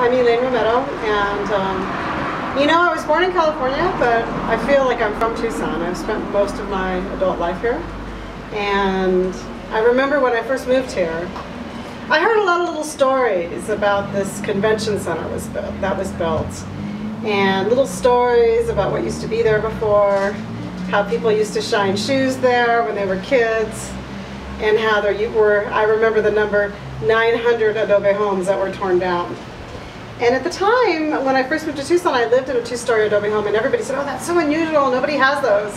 I'm Elaine Romero, and you know, I was born in California, but I feel like I'm from Tucson. I've spent most of my adult life here, and I remember when I first moved here, I heard a lot of little stories about this convention center that was built, and little stories about what used to be there before, how people used to shine shoes there when they were kids, and how there were, I remember the number, 900 adobe homes that were torn down. And at the time, when I first moved to Tucson, I lived in a 2-story adobe home, and everybody said, oh, that's so unusual, nobody has those.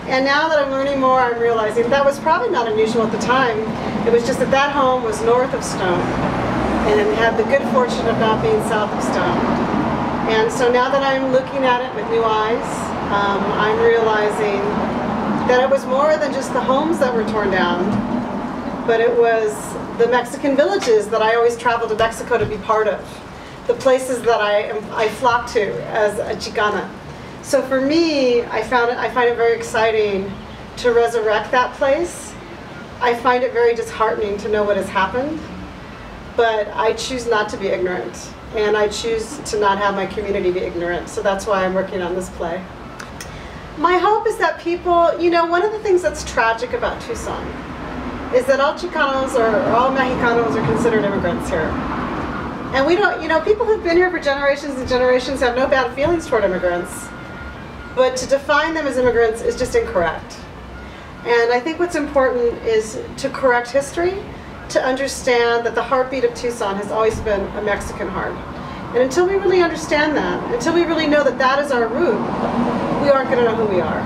And now that I'm learning more, I'm realizing that was probably not unusual at the time. It was just that that home was north of Stone, and it had the good fortune of not being south of Stone. And so now that I'm looking at it with new eyes, I'm realizing that it was more than just the homes that were torn down, but it was the Mexican villages that I always traveled to Mexico to be part of, the places that I flock to as a Chicana. So for me, I find it very exciting to resurrect that place. I find it very disheartening to know what has happened, but I choose not to be ignorant, and I choose to not have my community be ignorant, so that's why I'm working on this play. My hope is that people, you know, one of the things that's tragic about Tucson is that all Chicanos or all Mexicanos are considered immigrants here. And we don't, you know, people who've been here for generations and generations have no bad feelings toward immigrants. But to define them as immigrants is just incorrect. And I think what's important is to correct history, to understand that the heartbeat of Tucson has always been a Mexican heart. And until we really understand that, until we really know that that is our root, we aren't going to know who we are.